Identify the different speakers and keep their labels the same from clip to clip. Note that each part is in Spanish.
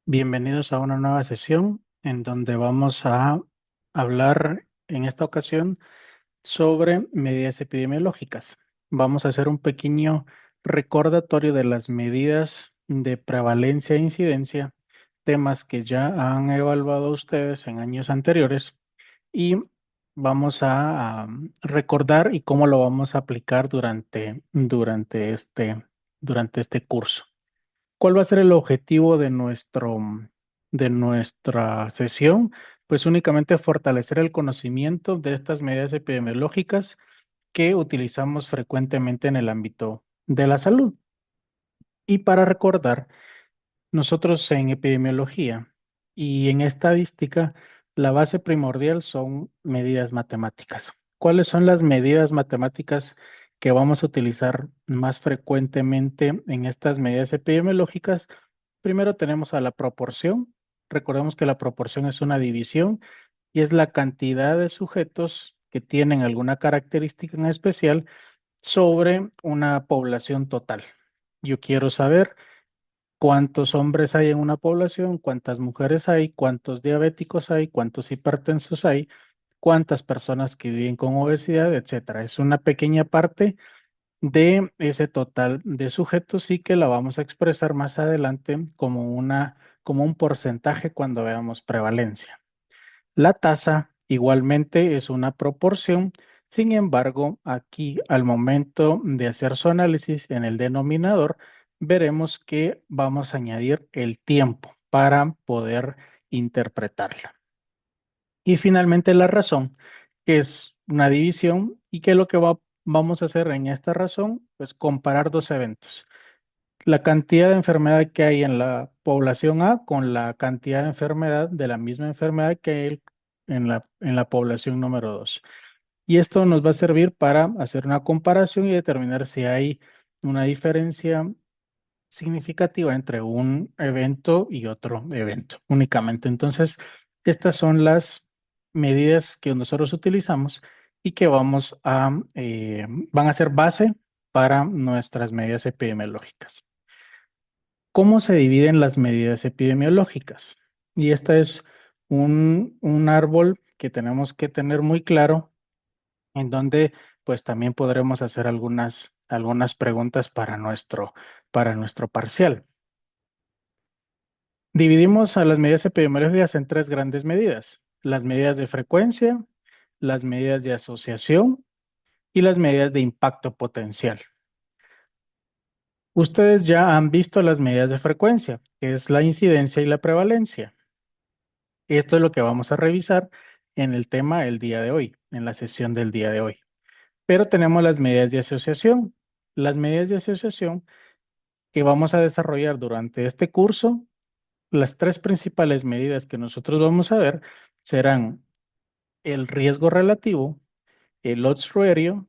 Speaker 1: Bienvenidos a una nueva sesión en donde vamos a hablar en esta ocasión sobre medidas epidemiológicas. Vamos a hacer un pequeño recordatorio de las medidas de prevalencia e incidencia, temas que ya han evaluado ustedes en años anteriores y vamos a recordar y cómo lo vamos a aplicar durante este curso. ¿Cuál va a ser el objetivo de nuestra sesión? Pues únicamente fortalecer el conocimiento de estas medidas epidemiológicas que utilizamos frecuentemente en el ámbito de la salud. Y para recordar, nosotros en epidemiología y en estadística, la base primordial son medidas matemáticas. ¿Cuáles son las medidas matemáticas que vamos a utilizar más frecuentemente en estas medidas epidemiológicas? Primero tenemos a la proporción. Recordemos que la proporción es una división y es la cantidad de sujetos que tienen alguna característica en especial sobre una población total. Yo quiero saber cuántos hombres hay en una población, cuántas mujeres hay, cuántos diabéticos hay, cuántos hipertensos hay, cuántas personas que viven con obesidad, etcétera. Es una pequeña parte de ese total de sujetos y que la vamos a expresar más adelante como un porcentaje cuando veamos prevalencia. La tasa igualmente es una proporción, sin embargo, aquí al momento de hacer su análisis en el denominador, veremos que vamos a añadir el tiempo para poder interpretarla. Y finalmente la razón, que es una división y que lo que vamos a hacer en esta razón, pues comparar dos eventos. La cantidad de enfermedad que hay en la población A con la cantidad de enfermedad de la misma enfermedad que hay en la población número 2. Y esto nos va a servir para hacer una comparación y determinar si hay una diferencia significativa entre un evento y otro evento únicamente. Entonces, estas son las medidas que nosotros utilizamos y que van a ser base para nuestras medidas epidemiológicas. ¿Cómo se dividen las medidas epidemiológicas? Y este es un árbol que tenemos que tener muy claro, en donde pues también podremos hacer algunas preguntas para nuestro parcial. Dividimos a las medidas epidemiológicas en tres grandes medidas: las medidas de frecuencia, las medidas de asociación y las medidas de impacto potencial. Ustedes ya han visto las medidas de frecuencia, que es la incidencia y la prevalencia. Esto es lo que vamos a revisar en el tema el día de hoy, en la sesión del día de hoy. Pero tenemos las medidas de asociación. Las medidas de asociación que vamos a desarrollar durante este curso, las tres principales medidas que nosotros vamos a ver serán el riesgo relativo, el odds ratio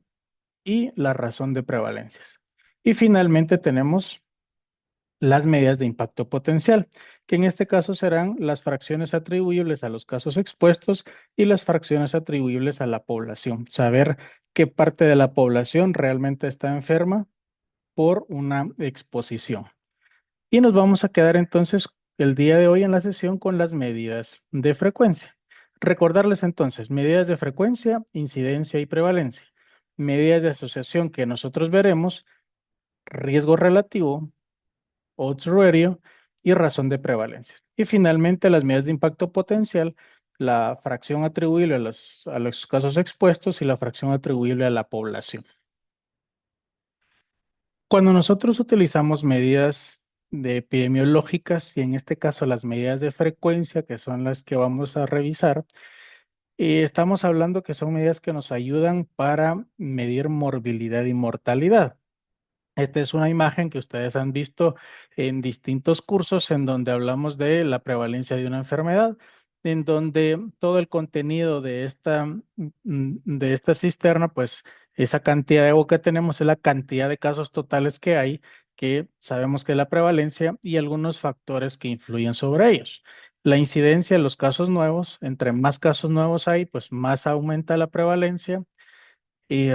Speaker 1: y la razón de prevalencias. Y finalmente tenemos las medidas de impacto potencial, que en este caso serán las fracciones atribuibles a los casos expuestos y las fracciones atribuibles a la población. Saber qué parte de la población realmente está enferma por una exposición. Y nos vamos a quedar entonces el día de hoy en la sesión con las medidas de frecuencia. Recordarles entonces, medidas de frecuencia, incidencia y prevalencia. Medidas de asociación que nosotros veremos: riesgo relativo, odds ratio y razón de prevalencia. Y finalmente las medidas de impacto potencial, la fracción atribuible a los casos expuestos y la fracción atribuible a la población. Cuando nosotros utilizamos medidas de epidemiológicas y en este caso las medidas de frecuencia, que son las que vamos a revisar, estamos hablando que son medidas que nos ayudan para medir morbilidad y mortalidad. Esta es una imagen que ustedes han visto en distintos cursos en donde hablamos de la prevalencia de una enfermedad, en donde todo el contenido de esta cisterna, pues esa cantidad de agua que tenemos es la cantidad de casos totales que hay, que sabemos que es la prevalencia y algunos factores que influyen sobre ellos. La incidencia de los casos nuevos, entre más casos nuevos hay, pues más aumenta la prevalencia. Y,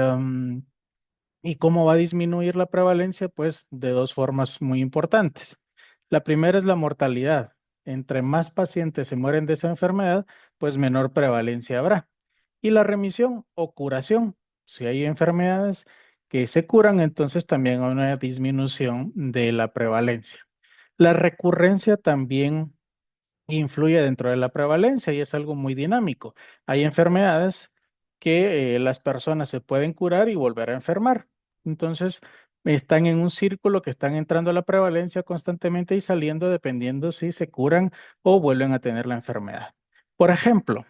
Speaker 1: ¿Y cómo va a disminuir la prevalencia? Pues de dos formas muy importantes. La primera es la mortalidad. entre más pacientes se mueren de esa enfermedad, pues menor prevalencia habrá. Y la remisión o curación, si hay enfermedades que se curan, entonces también hay una disminución de la prevalencia. La recurrencia también influye dentro de la prevalencia y es algo muy dinámico. Hay enfermedades que las personas se pueden curar y volver a enfermar. Entonces, están en un círculo que están entrando a la prevalencia constantemente y saliendo dependiendo si se curan o vuelven a tener la enfermedad. Por ejemplo,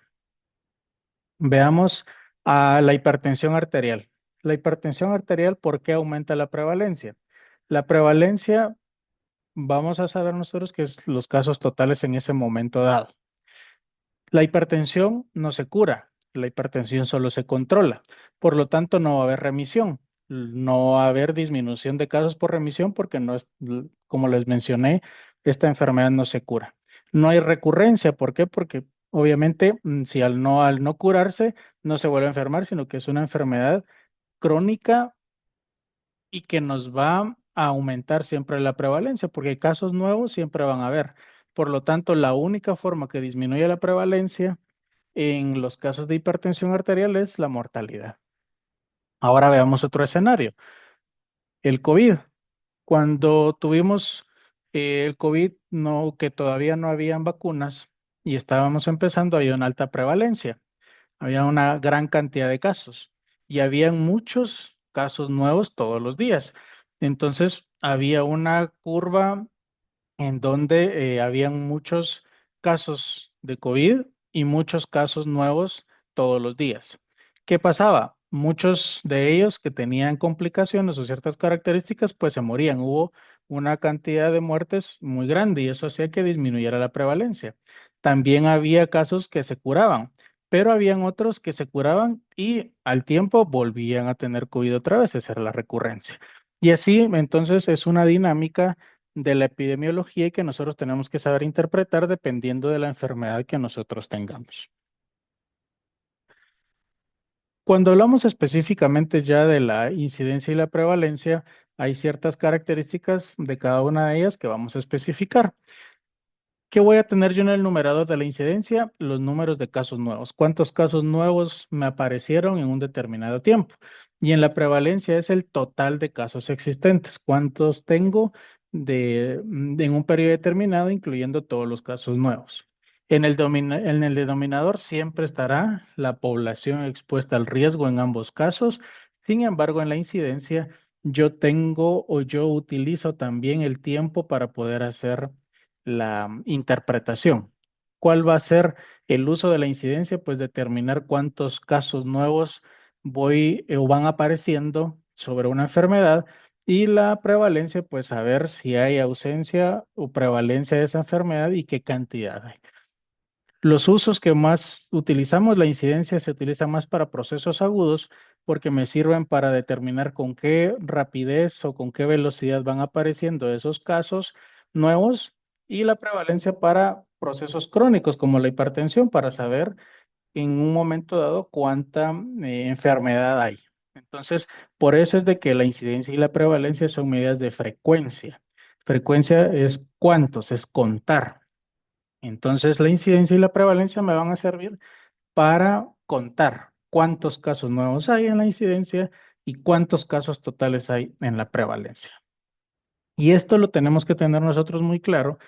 Speaker 1: veamos a la hipertensión arterial. La hipertensión arterial, ¿por qué aumenta la prevalencia? La prevalencia, vamos a saber nosotros que es los casos totales en ese momento dado. La hipertensión no se cura, la hipertensión solo se controla. Por lo tanto, no va a haber remisión, no va a haber disminución de casos por remisión porque no es, como les mencioné, esta enfermedad no se cura. No hay recurrencia, ¿por qué? Porque obviamente si al no curarse no se vuelve a enfermar, sino que es una enfermedad crónica y que nos va a aumentar siempre la prevalencia, porque casos nuevos siempre van a haber. Por lo tanto, la única forma que disminuye la prevalencia en los casos de hipertensión arterial es la mortalidad. Ahora veamos otro escenario, el COVID. Cuando tuvimos el COVID, no, que todavía no habían vacunas y estábamos empezando, había una alta prevalencia, había una gran cantidad de casos y habían muchos casos nuevos todos los días. Entonces, había una curva en donde habían muchos casos de COVID y muchos casos nuevos todos los días. ¿Qué pasaba? Muchos de ellos que tenían complicaciones o ciertas características, pues se morían. Hubo una cantidad de muertes muy grande y eso hacía que disminuyera la prevalencia. También había casos que se curaban, pero habían otros que se curaban y al tiempo volvían a tener COVID otra vez, esa era la recurrencia. Y así, entonces, es una dinámica de la epidemiología y que nosotros tenemos que saber interpretar dependiendo de la enfermedad que nosotros tengamos. Cuando hablamos específicamente ya de la incidencia y la prevalencia, hay ciertas características de cada una de ellas que vamos a especificar. ¿Qué voy a tener yo en el numerador de la incidencia? Los números de casos nuevos. ¿Cuántos casos nuevos me aparecieron en un determinado tiempo? Y en la prevalencia es el total de casos existentes. ¿Cuántos tengo en un periodo determinado, incluyendo todos los casos nuevos? En el denominador siempre estará la población expuesta al riesgo en ambos casos. Sin embargo, en la incidencia yo tengo o yo utilizo también el tiempo para poder hacer la interpretación. ¿Cuál va a ser el uso de la incidencia? Pues determinar cuántos casos nuevos voy o van apareciendo sobre una enfermedad y la prevalencia, pues saber si hay ausencia o prevalencia de esa enfermedad y qué cantidad hay. Los usos que más utilizamos, la incidencia se utiliza más para procesos agudos porque me sirven para determinar con qué rapidez o con qué velocidad van apareciendo esos casos nuevos y la prevalencia para procesos crónicos como la hipertensión para saber en un momento dado cuánta enfermedad hay. Entonces, por eso es de que la incidencia y la prevalencia son medidas de frecuencia. Frecuencia es cuántos, es contar. Entonces, la incidencia y la prevalencia me van a servir para contar cuántos casos nuevos hay en la incidencia y cuántos casos totales hay en la prevalencia. Y esto lo tenemos que tener nosotros muy claro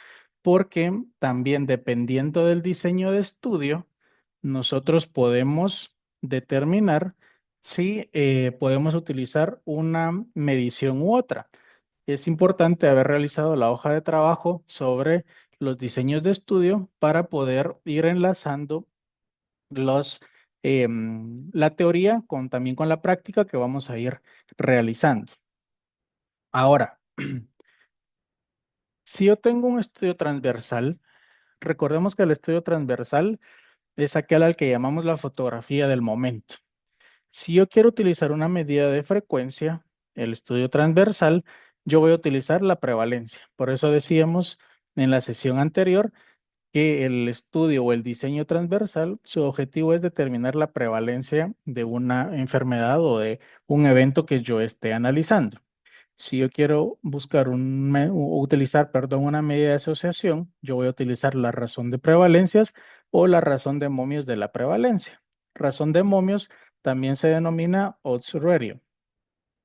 Speaker 1: porque también dependiendo del diseño de estudio, nosotros podemos determinar si podemos utilizar una medición u otra. Es importante haber realizado la hoja de trabajo sobre los diseños de estudio para poder ir enlazando los, la teoría también con la práctica que vamos a ir realizando. Ahora, si yo tengo un estudio transversal, recordemos que el estudio transversal es aquel al que llamamos la fotografía del momento. Si yo quiero utilizar una medida de frecuencia, el estudio transversal, yo voy a utilizar la prevalencia. Por eso decíamos en la sesión anterior que el estudio o el diseño transversal, su objetivo es determinar la prevalencia de una enfermedad o de un evento que yo esté analizando. Si yo quiero buscar o utilizar, perdón, una medida de asociación, yo voy a utilizar la razón de prevalencias o la razón de momios de la prevalencia. Razón de momios también se denomina odds ratio.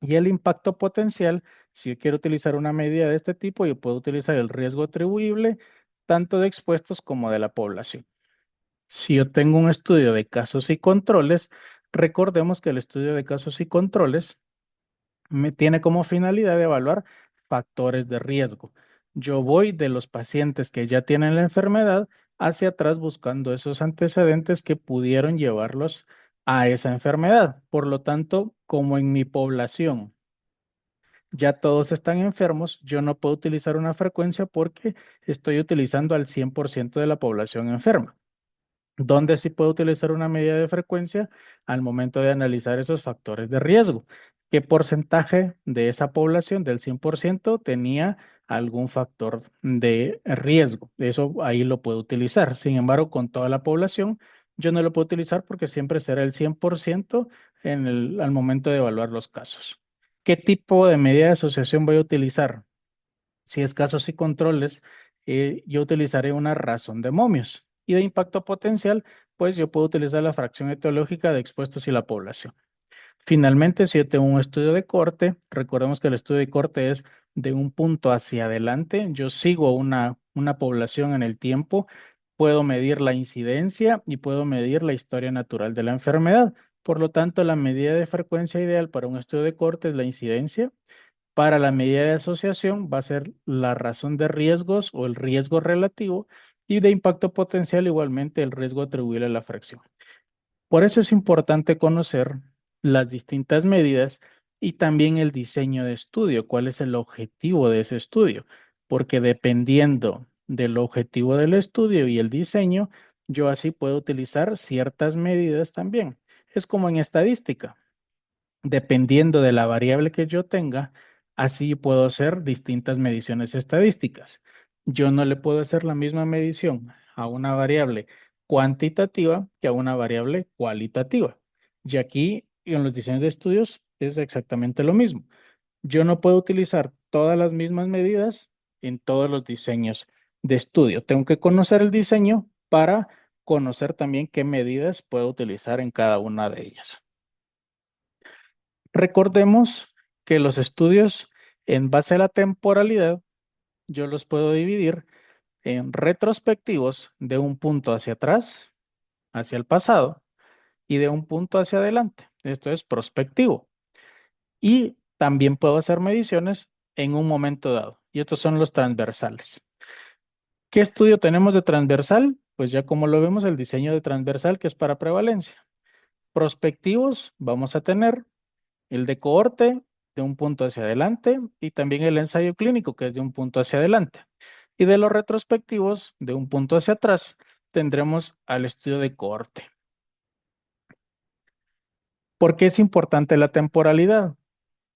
Speaker 1: Y el impacto potencial, si yo quiero utilizar una medida de este tipo, yo puedo utilizar el riesgo atribuible tanto de expuestos como de la población. Si yo tengo un estudio de casos y controles, recordemos que el estudio de casos y controles me tiene como finalidad de evaluar factores de riesgo. Yo voy de los pacientes que ya tienen la enfermedad hacia atrás buscando esos antecedentes que pudieron llevarlos a esa enfermedad. Por lo tanto, como en mi población ya todos están enfermos, yo no puedo utilizar una frecuencia porque estoy utilizando al 100% de la población enferma. ¿Dónde sí puedo utilizar una medida de frecuencia? Al momento de analizar esos factores de riesgo. ¿Qué porcentaje de esa población del 100% tenía algún factor de riesgo? Eso ahí lo puedo utilizar. Sin embargo, con toda la población, yo no lo puedo utilizar porque siempre será el 100% al momento de evaluar los casos. ¿Qué tipo de medida de asociación voy a utilizar? Si es casos y controles, yo utilizaré una razón de momios. Y de impacto potencial, pues yo puedo utilizar la fracción etiológica de expuestos y la población. Finalmente, si yo tengo un estudio de corte, recordemos que el estudio de corte es de un punto hacia adelante. Yo sigo una población en el tiempo, puedo medir la incidencia y puedo medir la historia natural de la enfermedad. Por lo tanto, la medida de frecuencia ideal para un estudio de corte es la incidencia. Para la medida de asociación va a ser la razón de riesgos o el riesgo relativo y de impacto potencial igualmente el riesgo atribuible a la fracción. Por eso es importante conocer las distintas medidas y también el diseño de estudio, cuál es el objetivo de ese estudio, porque dependiendo del objetivo del estudio y el diseño, yo así puedo utilizar ciertas medidas también. Es como en estadística. Dependiendo de la variable que yo tenga, así puedo hacer distintas mediciones estadísticas. Yo no le puedo hacer la misma medición a una variable cuantitativa que a una variable cualitativa. Y aquí en los diseños de estudios es exactamente lo mismo. Yo no puedo utilizar todas las mismas medidas en todos los diseños de estudio. Tengo que conocer el diseño para conocer también qué medidas puedo utilizar en cada una de ellas. Recordemos que los estudios en base a la temporalidad, yo los puedo dividir en retrospectivos de un punto hacia atrás, hacia el pasado, y de un punto hacia adelante. Esto es prospectivo. Y también puedo hacer mediciones en un momento dado. Y estos son los transversales. ¿Qué estudio tenemos de transversal? Pues ya como lo vemos, el diseño de transversal que es para prevalencia. Prospectivos vamos a tener el de cohorte de un punto hacia adelante y también el ensayo clínico que es de un punto hacia adelante. Y de los retrospectivos de un punto hacia atrás tendremos al estudio de cohorte. ¿Por qué es importante la temporalidad?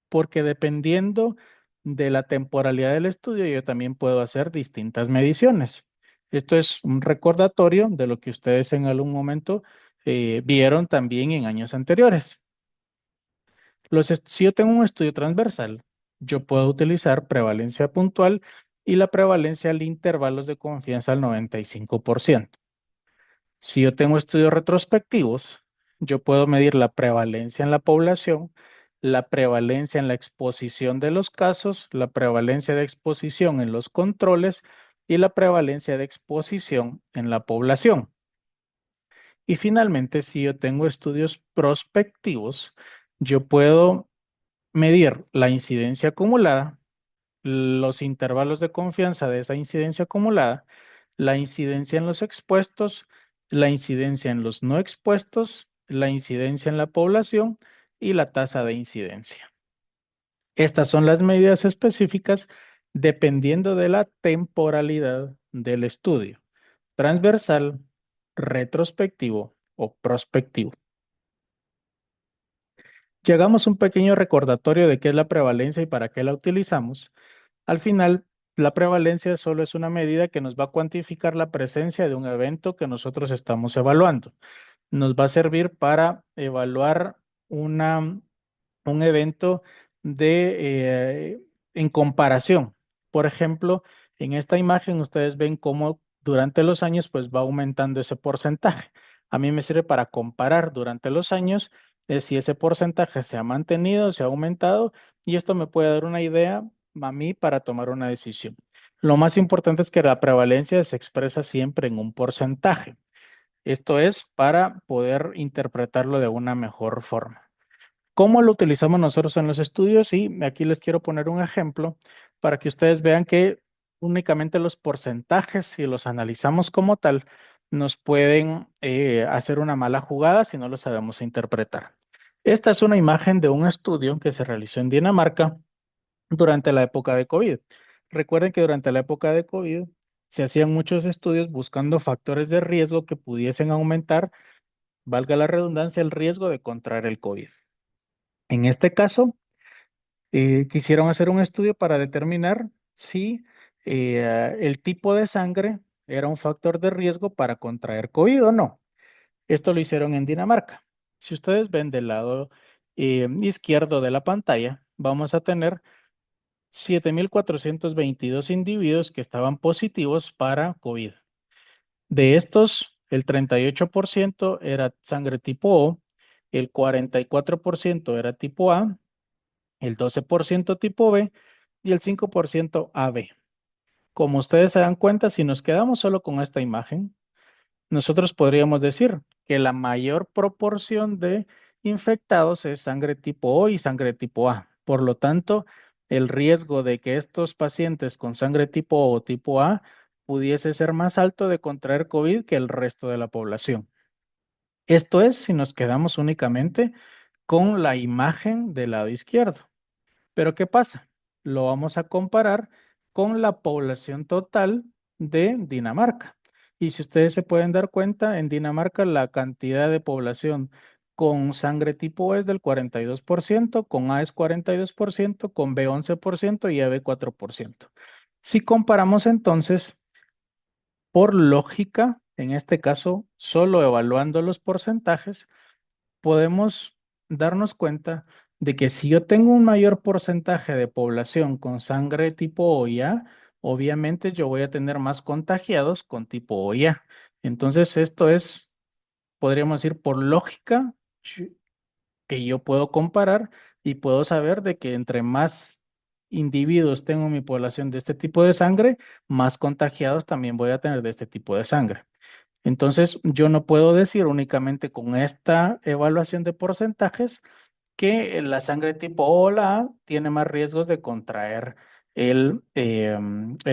Speaker 1: Porque dependiendo de la temporalidad del estudio yo también puedo hacer distintas mediciones. Esto es un recordatorio de lo que ustedes en algún momento vieron también en años anteriores. Si yo tengo un estudio transversal, yo puedo utilizar prevalencia puntual y la prevalencia al intervalos de confianza al 95%. Si yo tengo estudios retrospectivos, yo puedo medir la prevalencia en la población, la prevalencia en la exposición de los casos, la prevalencia de exposición en los controles y la prevalencia de exposición en la población. Y finalmente, si yo tengo estudios prospectivos, yo puedo medir la incidencia acumulada, los intervalos de confianza de esa incidencia acumulada, la incidencia en los expuestos, la incidencia en los no expuestos, la incidencia en la población y la tasa de incidencia. Estas son las medidas específicas dependiendo de la temporalidad del estudio, transversal, retrospectivo o prospectivo. Llegamos a un pequeño recordatorio de qué es la prevalencia y para qué la utilizamos. Al final, la prevalencia solo es una medida que nos va a cuantificar la presencia de un evento que nosotros estamos evaluando. Nos va a servir para evaluar un evento en comparación. Por ejemplo, en esta imagen ustedes ven cómo durante los años pues va aumentando ese porcentaje. A mí me sirve para comparar durante los años si ese porcentaje se ha mantenido, se ha aumentado, y esto me puede dar una idea a mí para tomar una decisión. Lo más importante es que la prevalencia se expresa siempre en un porcentaje. Esto es para poder interpretarlo de una mejor forma. ¿Cómo lo utilizamos nosotros en los estudios? Y aquí les quiero poner un ejemplo para que ustedes vean que únicamente los porcentajes, si los analizamos como tal, nos pueden hacer una mala jugada si no lo sabemos interpretar. Esta es una imagen de un estudio que se realizó en Dinamarca durante la época de COVID. Recuerden que durante la época de COVID se hacían muchos estudios buscando factores de riesgo que pudiesen aumentar, valga la redundancia, el riesgo de contraer el COVID. En este caso, quisieron hacer un estudio para determinar si el tipo de sangre era un factor de riesgo para contraer COVID o no. Esto lo hicieron en Dinamarca. Si ustedes ven del lado izquierdo de la pantalla, vamos a tener 7.422 individuos que estaban positivos para COVID. De estos, el 38% era sangre tipo O, el 44% era tipo A, el 12% tipo B y el 5% AB. Como ustedes se dan cuenta, si nos quedamos solo con esta imagen, nosotros podríamos decir que la mayor proporción de infectados es sangre tipo O y sangre tipo A. Por lo tanto, el riesgo de que estos pacientes con sangre tipo O o tipo A pudiese ser más alto de contraer COVID que el resto de la población. Esto es si nos quedamos únicamente con la imagen del lado izquierdo. Pero ¿qué pasa? Lo vamos a comparar con la población total de Dinamarca. Y si ustedes se pueden dar cuenta, en Dinamarca la cantidad de población con sangre tipo O es del 42%, con A es 42%, con B 11% y AB 4%. Si comparamos entonces, por lógica, en este caso, solo evaluando los porcentajes, podemos darnos cuenta de que si yo tengo un mayor porcentaje de población con sangre tipo O y A, obviamente yo voy a tener más contagiados con tipo O y A. Entonces, esto es, podríamos decir, por lógica, que yo puedo comparar y puedo saber de que entre más individuos tengo en mi población de este tipo de sangre, más contagiados también voy a tener de este tipo de sangre. Entonces, yo no puedo decir únicamente con esta evaluación de porcentajes que la sangre tipo O o la A tiene más riesgos de contraer el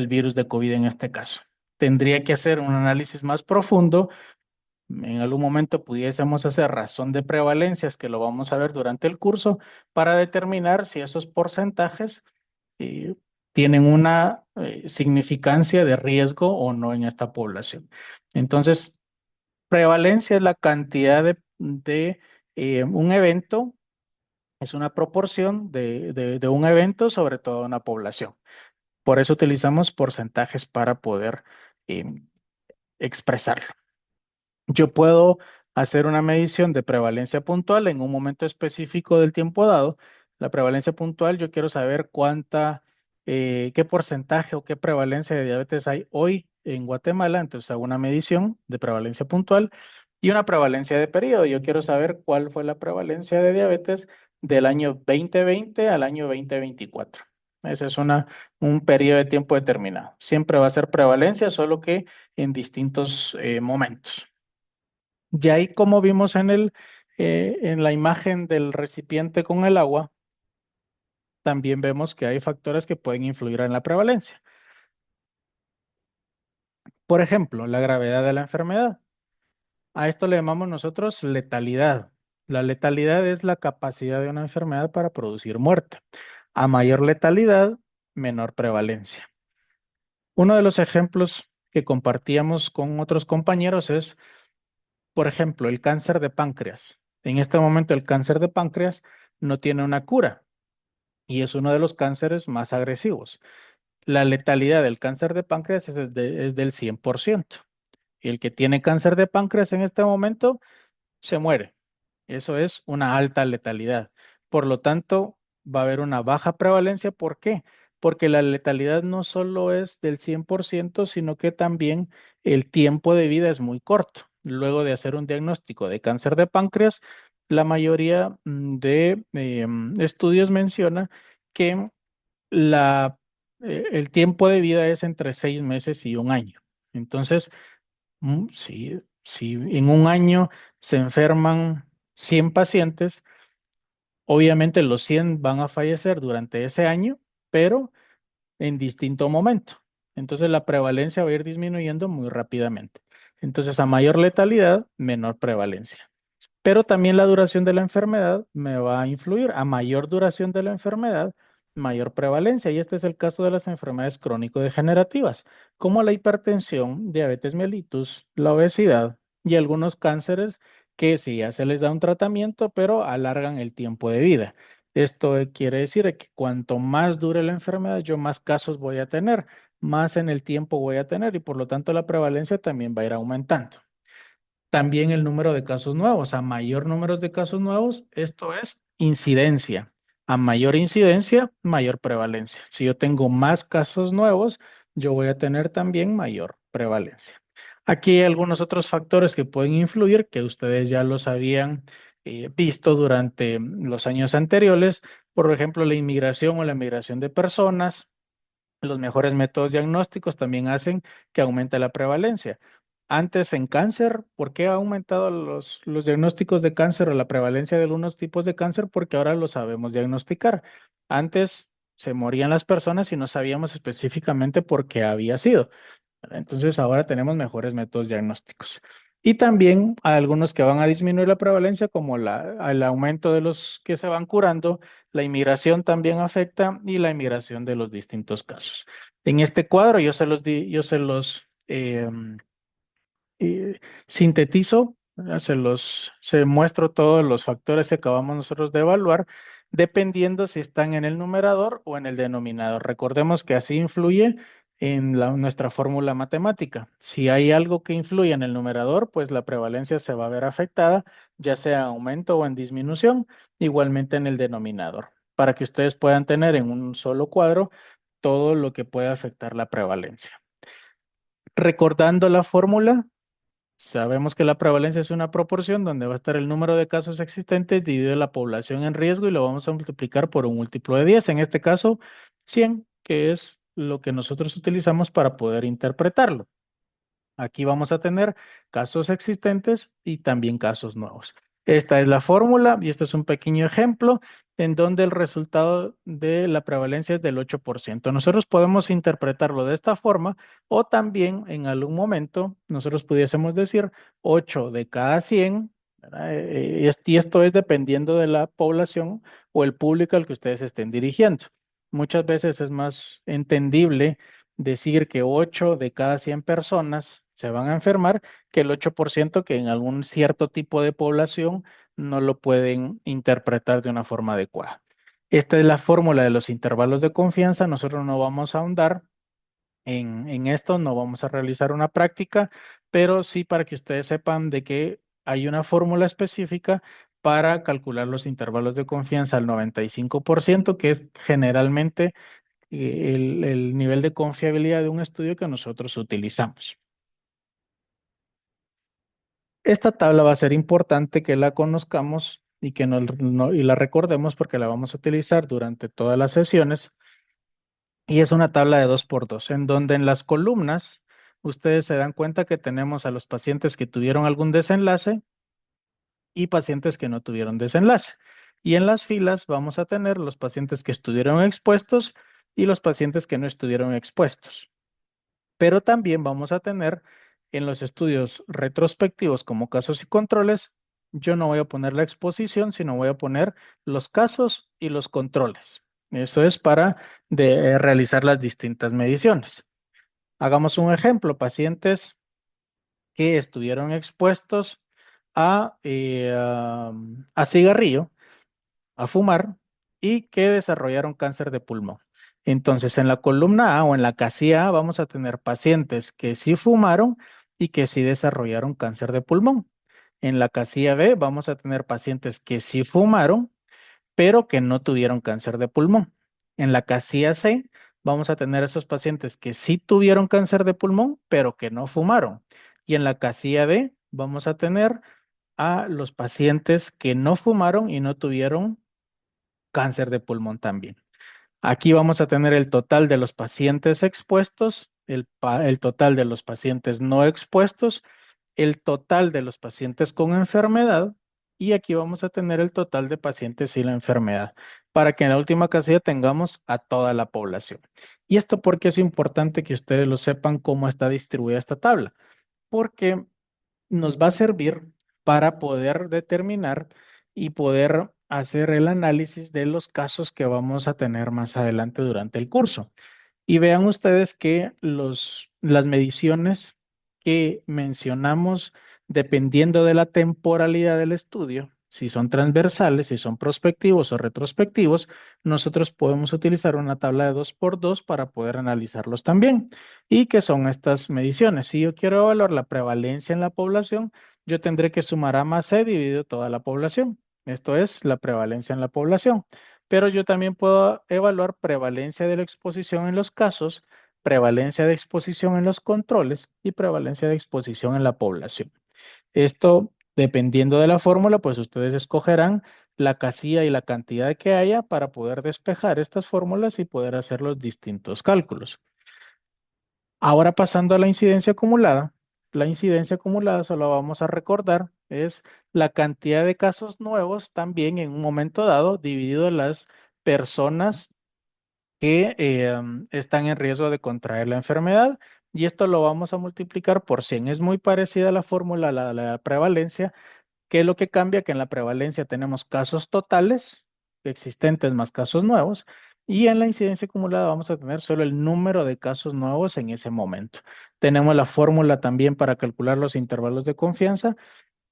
Speaker 1: virus de COVID en este caso. Tendría que hacer un análisis más profundo. En algún momento pudiésemos hacer razón de prevalencias, que lo vamos a ver durante el curso, para determinar si esos porcentajes eh, tienen una significancia de riesgo o no en esta población. Entonces, prevalencia es la cantidad de un evento, es una proporción de un evento sobre toda una población. Por eso utilizamos porcentajes para poder eh, expresarlo. Yo puedo hacer una medición de prevalencia puntual en un momento específico del tiempo dado. La prevalencia puntual, yo quiero saber qué porcentaje o qué prevalencia de diabetes hay hoy en Guatemala. Entonces hago una medición de prevalencia puntual y una prevalencia de periodo. Yo quiero saber cuál fue la prevalencia de diabetes del año 2020 al año 2024. Ese es un periodo de tiempo determinado. Siempre va a ser prevalencia, solo que en distintos momentos. Y ahí, como vimos en la imagen del recipiente con el agua, también vemos que hay factores que pueden influir en la prevalencia. Por ejemplo, la gravedad de la enfermedad. A esto le llamamos nosotros letalidad. La letalidad es la capacidad de una enfermedad para producir muerte. A mayor letalidad, menor prevalencia. Uno de los ejemplos que compartíamos con otros compañeros es, por ejemplo, el cáncer de páncreas. En este momento, el cáncer de páncreas no tiene una cura y es uno de los cánceres más agresivos. La letalidad del cáncer de páncreas es del 100%. El que tiene cáncer de páncreas en este momento se muere. Eso es una alta letalidad. Por lo tanto, va a haber una baja prevalencia. ¿Por qué? Porque la letalidad no solo es del 100%, sino que también el tiempo de vida es muy corto. Luego de hacer un diagnóstico de cáncer de páncreas, la mayoría de estudios menciona que el tiempo de vida es entre 6 meses y un año. Entonces, si en un año se enferman 100 pacientes, obviamente los 100 van a fallecer durante ese año, pero en distinto momento. Entonces la prevalencia va a ir disminuyendo muy rápidamente. Entonces, a mayor letalidad, menor prevalencia. Pero también la duración de la enfermedad me va a influir. A mayor duración de la enfermedad, mayor prevalencia. Y este es el caso de las enfermedades crónico-degenerativas, como la hipertensión, diabetes mellitus, la obesidad y algunos cánceres que sí ya se les da un tratamiento, pero alargan el tiempo de vida. Esto quiere decir que cuanto más dure la enfermedad, yo más casos voy a tener, más en el tiempo voy a tener y por lo tanto la prevalencia también va a ir aumentando. También el número de casos nuevos. A mayor número de casos nuevos, esto es incidencia. A mayor incidencia, mayor prevalencia. Si yo tengo más casos nuevos, yo voy a tener también mayor prevalencia. Aquí hay algunos otros factores que pueden influir, que ustedes ya los habían visto durante los años anteriores. Por ejemplo, la inmigración o la migración de personas. Los mejores métodos diagnósticos también hacen que aumente la prevalencia. Antes en cáncer, ¿por qué ha aumentado los diagnósticos de cáncer o la prevalencia de algunos tipos de cáncer? Porque ahora lo sabemos diagnosticar. Antes se morían las personas y no sabíamos específicamente por qué había sido. Entonces ahora tenemos mejores métodos diagnósticos. Y también hay algunos que van a disminuir la prevalencia, como el aumento de los que se van curando, la inmigración también afecta y la inmigración de los distintos casos. En este cuadro yo se los sintetizo, ¿verdad? Se muestro todos los factores que acabamos nosotros de evaluar, dependiendo si están en el numerador o en el denominador. Recordemos que así influye en nuestra fórmula matemática. Si hay algo que influye en el numerador, pues la prevalencia se va a ver afectada, ya sea en aumento o en disminución, igualmente en el denominador, para que ustedes puedan tener en un solo cuadro todo lo que puede afectar la prevalencia. Recordando la fórmula, sabemos que la prevalencia es una proporción donde va a estar el número de casos existentes dividido la población en riesgo y lo vamos a multiplicar por un múltiplo de 10, en este caso 100, que es lo que nosotros utilizamos para poder interpretarlo. Aquí vamos a tener casos existentes y también casos nuevos. Esta es la fórmula y este es un pequeño ejemplo en donde el resultado de la prevalencia es del 8%. Nosotros podemos interpretarlo de esta forma o también en algún momento nosotros pudiésemos decir 8 de cada 100, ¿verdad? Y esto es dependiendo de la población o el público al que ustedes estén dirigiendo. Muchas veces es más entendible decir que 8 de cada 100 personas se van a enfermar que el 8% que en algún cierto tipo de población no lo pueden interpretar de una forma adecuada. Esta es la fórmula de los intervalos de confianza. Nosotros no vamos a ahondar en esto, no vamos a realizar una práctica, pero sí para que ustedes sepan de que hay una fórmula específica para calcular los intervalos de confianza al 95%, que es generalmente el nivel de confiabilidad de un estudio que nosotros utilizamos. Esta tabla va a ser importante que la conozcamos y que y la recordemos porque la vamos a utilizar durante todas las sesiones. Y es una tabla de 2 por 2 en donde en las columnas ustedes se dan cuenta que tenemos a los pacientes que tuvieron algún desenlace y pacientes que no tuvieron desenlace. Y en las filas vamos a tener los pacientes que estuvieron expuestos y los pacientes que no estuvieron expuestos. Pero también vamos a tener en los estudios retrospectivos como casos y controles, yo no voy a poner la exposición, sino voy a poner los casos y los controles. Eso es para realizar las distintas mediciones. Hagamos un ejemplo, pacientes que estuvieron expuestos a cigarrillo, a fumar y que desarrollaron cáncer de pulmón. Entonces, en la columna A o en la casilla A vamos a tener pacientes que sí fumaron y que sí desarrollaron cáncer de pulmón. En la casilla B vamos a tener pacientes que sí fumaron, pero que no tuvieron cáncer de pulmón. En la casilla C vamos a tener esos pacientes que sí tuvieron cáncer de pulmón, pero que no fumaron. Y en la casilla D vamos a tener a los pacientes que no fumaron y no tuvieron cáncer de pulmón también. Aquí vamos a tener el total de los pacientes expuestos, el total de los pacientes no expuestos, el total de los pacientes con enfermedad y aquí vamos a tener el total de pacientes sin la enfermedad para que en la última casilla tengamos a toda la población. Y esto porque es importante que ustedes lo sepan cómo está distribuida esta tabla, porque nos va a servir para poder determinar y poder hacer el análisis de los casos que vamos a tener más adelante durante el curso. Y vean ustedes que las mediciones que mencionamos, dependiendo de la temporalidad del estudio, si son transversales, si son prospectivos o retrospectivos, nosotros podemos utilizar una tabla de 2 por 2 para poder analizarlos también. ¿Y qué son estas mediciones? Si yo quiero evaluar la prevalencia en la población, yo tendré que sumar A más C dividido toda la población. Esto es la prevalencia en la población, pero yo también puedo evaluar prevalencia de la exposición en los casos, prevalencia de exposición en los controles y prevalencia de exposición en la población. Esto, dependiendo de la fórmula, pues ustedes escogerán la casilla y la cantidad que haya para poder despejar estas fórmulas y poder hacer los distintos cálculos. Ahora pasando a la incidencia acumulada solo vamos a recordar es la cantidad de casos nuevos también en un momento dado dividido en las personas que están en riesgo de contraer la enfermedad y esto lo vamos a multiplicar por 100. Es muy parecida a la fórmula, la prevalencia. ¿Qué es lo que cambia? Que en la prevalencia tenemos casos totales existentes más casos nuevos y en la incidencia acumulada vamos a tener solo el número de casos nuevos en ese momento. Tenemos la fórmula también para calcular los intervalos de confianza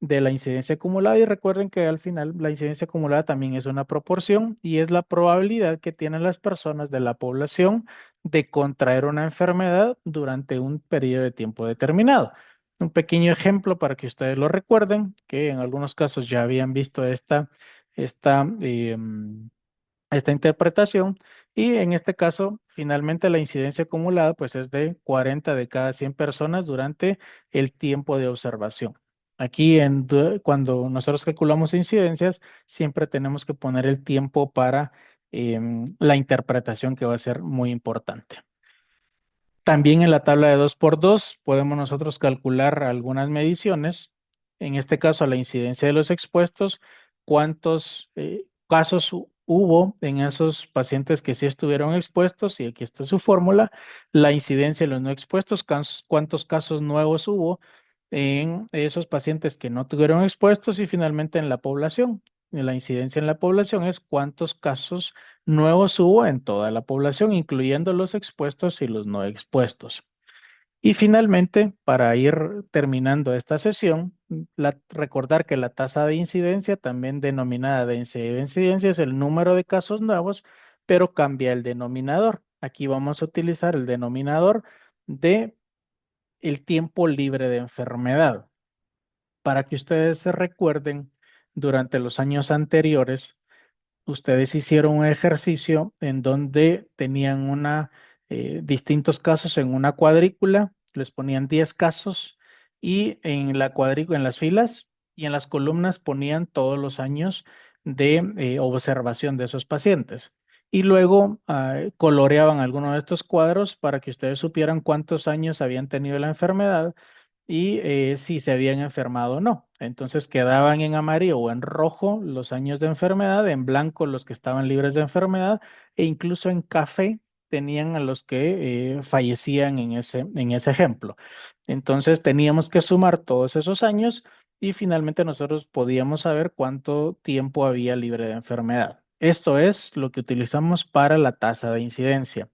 Speaker 1: de la incidencia acumulada y recuerden que al final la incidencia acumulada también es una proporción y es la probabilidad que tienen las personas de la población de contraer una enfermedad durante un periodo de tiempo determinado. Un pequeño ejemplo para que ustedes lo recuerden, que en algunos casos ya habían visto esta, esta interpretación y en este caso finalmente la incidencia acumulada pues es de 40 de cada 100 personas durante el tiempo de observación. Aquí cuando nosotros calculamos incidencias siempre tenemos que poner el tiempo para la interpretación que va a ser muy importante. También en la tabla de 2 por 2 podemos nosotros calcular algunas mediciones. En este caso, la incidencia de los expuestos, cuántos casos hubo en esos pacientes que sí estuvieron expuestos, y aquí está su fórmula. La incidencia de los no expuestos, cuántos casos nuevos hubo en esos pacientes que no tuvieron expuestos y finalmente en la población. La incidencia en la población es cuántos casos nuevos hubo en toda la población, incluyendo los expuestos y los no expuestos. Y finalmente, para ir terminando esta sesión, recordar que la tasa de incidencia, también denominada densidad de incidencia, es el número de casos nuevos, pero cambia el denominador. Aquí vamos a utilizar el denominador de el tiempo libre de enfermedad. Para que ustedes se recuerden, durante los años anteriores, ustedes hicieron un ejercicio en donde tenían distintos casos en una cuadrícula, les ponían 10 casos y en la cuadrícula, en las filas y en las columnas ponían todos los años de observación de esos pacientes. Y luego coloreaban alguno de estos cuadros para que ustedes supieran cuántos años habían tenido la enfermedad y si se habían enfermado o no. Entonces quedaban en amarillo o en rojo los años de enfermedad, en blanco los que estaban libres de enfermedad e incluso en café tenían a los que fallecían en ese ejemplo. Entonces teníamos que sumar todos esos años y finalmente nosotros podíamos saber cuánto tiempo había libre de enfermedad. Esto es lo que utilizamos para la tasa de incidencia,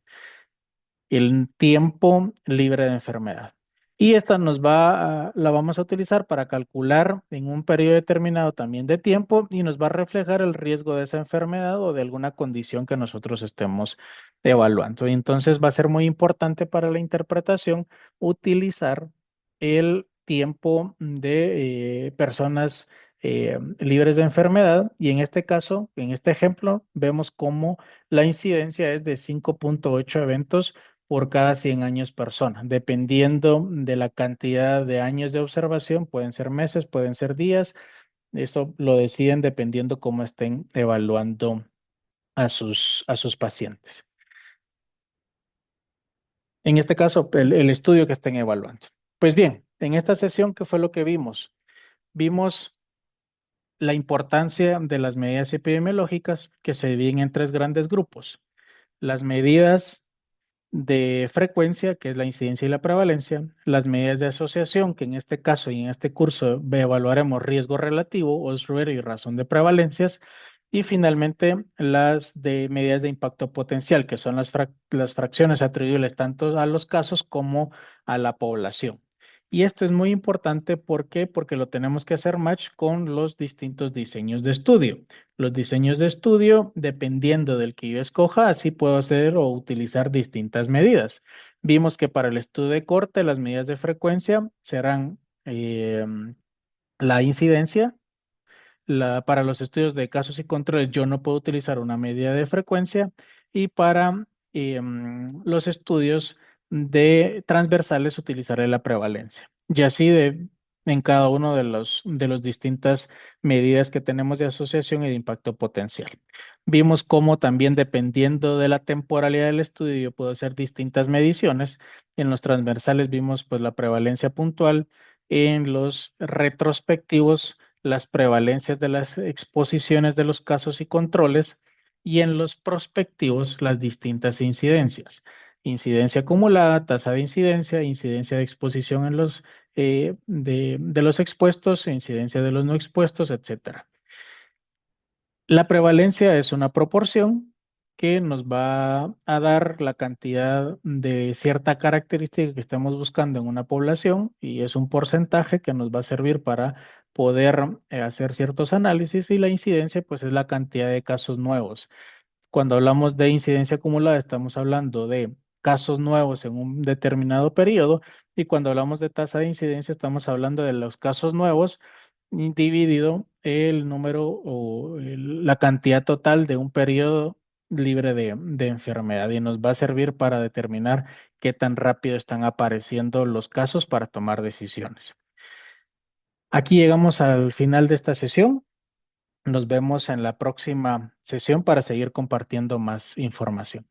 Speaker 1: el tiempo libre de enfermedad. Y esta la vamos a utilizar para calcular en un periodo determinado también de tiempo y nos va a reflejar el riesgo de esa enfermedad o de alguna condición que nosotros estemos evaluando. Y entonces va a ser muy importante para la interpretación utilizar el tiempo de personas libres de enfermedad. Y en este caso, en este ejemplo, vemos cómo la incidencia es de 5,8 eventos por cada 100 años persona, dependiendo de la cantidad de años de observación, pueden ser meses, pueden ser días, eso lo deciden dependiendo cómo estén evaluando a sus pacientes. En este caso, el estudio que estén evaluando. Pues bien, en esta sesión, ¿qué fue lo que vimos? Vimos la importancia de las medidas epidemiológicas que se dividen en tres grandes grupos. Las medidas de frecuencia, que es la incidencia y la prevalencia, las medidas de asociación, que en este caso y en este curso evaluaremos riesgo relativo, Osruer y razón de prevalencias, y finalmente las de medidas de impacto potencial, que son las fracciones atribuibles tanto a los casos como a la población. Y esto es muy importante, ¿por qué? Porque lo tenemos que hacer match con los distintos diseños de estudio. Los diseños de estudio, dependiendo del que yo escoja, así puedo hacer o utilizar distintas medidas. Vimos que para el estudio de corte, las medidas de frecuencia serán la incidencia. Para los estudios de casos y controles, yo no puedo utilizar una medida de frecuencia. Y para los estudios de transversales, utilizaré la prevalencia. Y así en cada uno de los distintas medidas que tenemos de asociación y de impacto potencial. Vimos cómo también dependiendo de la temporalidad del estudio, yo puedo hacer distintas mediciones. En los transversales vimos pues la prevalencia puntual, en los retrospectivos las prevalencias de las exposiciones de los casos y controles, y en los prospectivos las distintas incidencias. Incidencia acumulada, tasa de incidencia, incidencia de exposición en de los expuestos, incidencia de los no expuestos, etcétera. La prevalencia es una proporción que nos va a dar la cantidad de cierta característica que estamos buscando en una población, y es un porcentaje que nos va a servir para poder hacer ciertos análisis, y la incidencia pues es la cantidad de casos nuevos. Cuando hablamos de incidencia acumulada, estamos hablando de casos nuevos en un determinado periodo, y cuando hablamos de tasa de incidencia, estamos hablando de los casos nuevos dividido el número o la cantidad total de un periodo libre de enfermedad, y nos va a servir para determinar qué tan rápido están apareciendo los casos para tomar decisiones. Aquí llegamos al final de esta sesión. Nos vemos en la próxima sesión para seguir compartiendo más información.